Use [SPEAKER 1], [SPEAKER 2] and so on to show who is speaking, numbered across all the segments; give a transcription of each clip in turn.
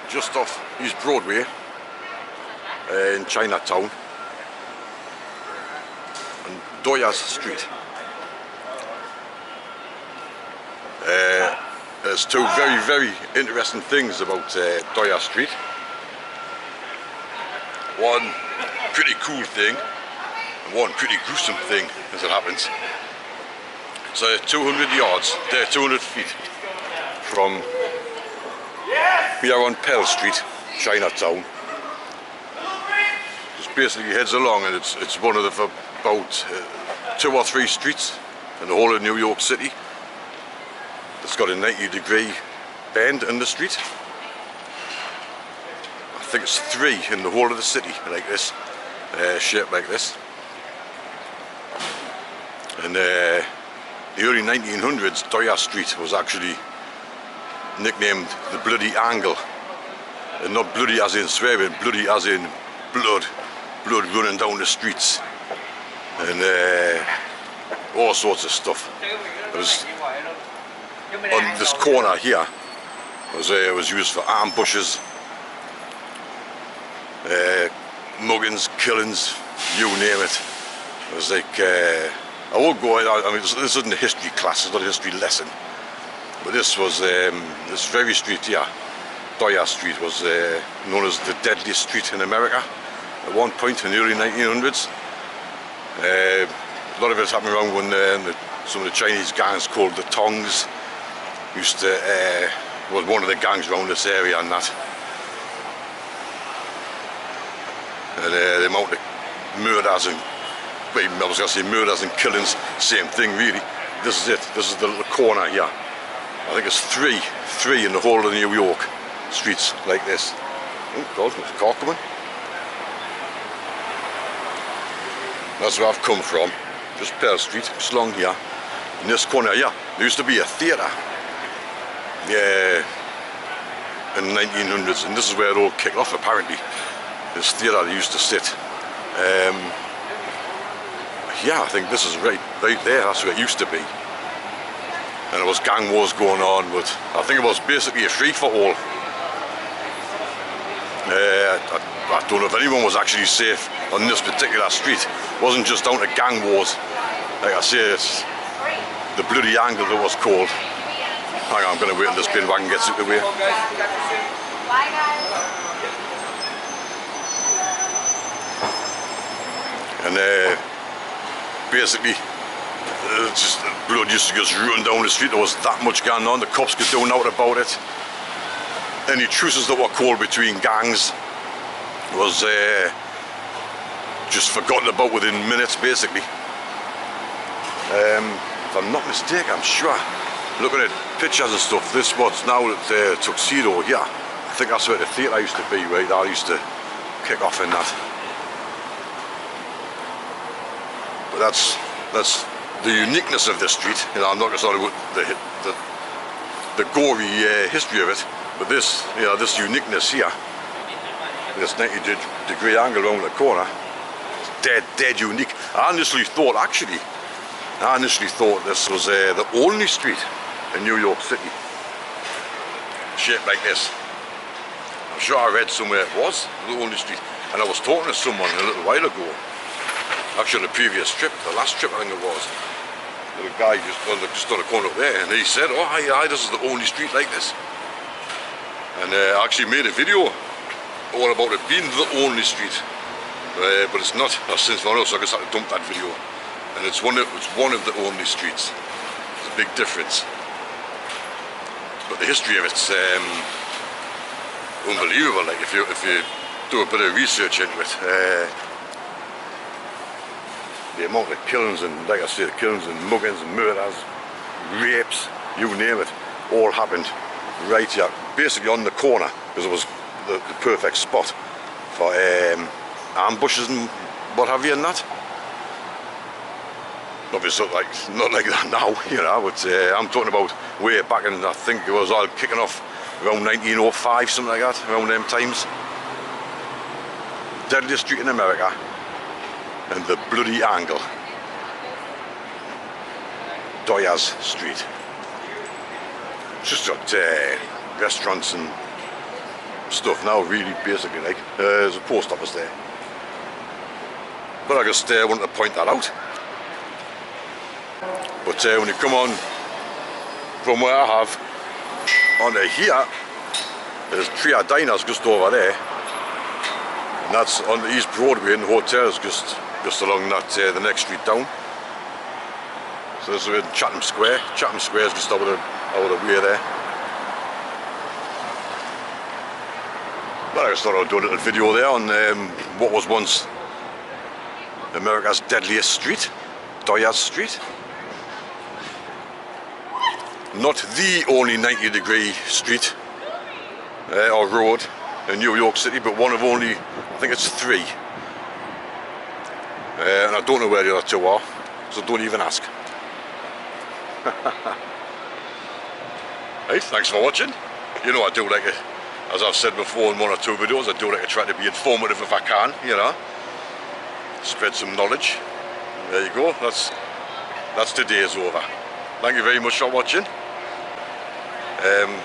[SPEAKER 1] just off East Broadway in Chinatown, and Doyers Street. There's two very interesting things about Doyers Street. One pretty cool thing and one pretty gruesome thing as it happens. So 200 yards, 200 feet from here on Pell Street, Chinatown. Just basically heads along, and it's one of the about 2 or 3 streets in the whole of New York City. It's got a 90-degree bend in the street. I think it's 3 in the whole of the city, like this, shaped like this. And the early 1900s, Doyers Street was actually nicknamed the Bloody Angle. And not bloody as in swearing, bloody as in blood running down the streets. And all sorts of stuff. It was on this corner here was used for ambushes, muggings, killings, you name it. It was like I won't go in. I mean, this isn't a history class. It's not a history lesson. But this was this very street here, Doyers Street, was known as the Deadliest street in America at one point in the early 1900s. A lot of it happened around when some of the Chinese gangs called the Tongs used to was one of the gangs around this area and that. And the amount of murders and, well, I was going to say murders and killings, same thing really. This is it. This is the little corner here. I think it's three in the whole of New York streets like this. Oh God, there's a car coming. That's where I've come from, just Pell Street, just along here. In this corner here, there used to be a theatre. Yeah, in the 1900s, and this is where it all kicked off apparently. This theatre they used to sit. Yeah, I think this is right there, that's where it used to be. And there was gang wars going on, but I think it was basically a free-for-all. I don't know if anyone was actually safe on this particular street. It wasn't just down to gang wars. Like I say, it's the Bloody Angle that was called. Hang on, I'm going to wait until this bin wagon gets out of the way.
[SPEAKER 2] Bye guys.
[SPEAKER 1] And basically, just blood used to just run down the street. There was that much going on. The cops could do nothing about it. Any truces that were called between gangs was just forgotten about within minutes, basically. If I'm not mistaken, I'm sure, looking at pictures and stuff, this was now the Tuxedo here. I think that's where the theatre used to be, right? I used to kick off in that. But that's the uniqueness of this street. You know, I'm not going to start with the gory history of it, but this, you know, this uniqueness here, this 90-degree angle around the corner, dead unique. I initially thought this was the only street in New York City shaped like this. I'm sure I read somewhere it was the only street, and I was talking to someone a little while ago, actually on the previous trip, the last trip I think it was. The guy just on the corner up there, and he said, oh hi, this is the only street like this. And I actually made a video all about it being the only street, but it's not. I've since found out, so I just had to dump that video. And it's one of the only streets. There's a big difference. But the history of it's unbelievable. Like if you do a bit of research into it, the amount of killings and, like I say, killings and muggings and murders, rapes, you name it, all happened right here, basically on the corner, because it was the perfect spot for ambushes and what have you and that. Obviously, like, not like that now, you know, but I'm talking about way back in, I think it was all kicking off around 1905, something like that, around them times. Deadliest street in America, and the Bloody Angle, Doyers Street. It's just got restaurants and stuff now, really basically, like. There's a post office there. But I just wanted to point that out. But when you come on from where I have onto here, there's Tria Diners just over there, and that's on the East Broadway, and the hotel is just along that the next street down. So this is in Chatham Square. Chatham Square is just out of the way there. But I just thought I'd do a little video there on what was once America's deadliest street, Doyers Street. Not the only 90-degree street or road in New York City, but one of only, I think it's 3. And I don't know where the other 2 are, so don't even ask. Hey, thanks for watching. You know I do like it, as I've said before in 1 or 2 videos, I do like to try to be informative if I can, you know. Spread some knowledge. There you go, that's today's over. Thank you very much for watching.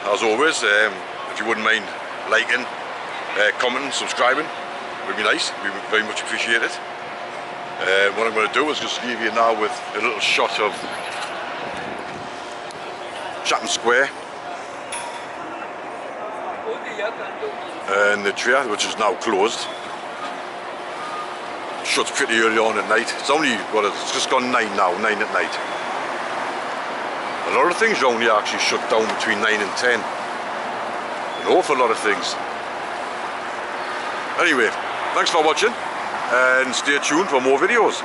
[SPEAKER 1] As always, if you wouldn't mind liking, commenting, subscribing, would be nice, we would very much appreciate it. What I'm going to do is just leave you now with a little shot of Chatham Square and the Tria, which is now closed. Shuts pretty early on at night. It's only, well, it's just gone 9 now, 9 at night. A lot of things around here actually shut down between 9 and 10. An awful lot of things. Anyway, thanks for watching and stay tuned for more videos.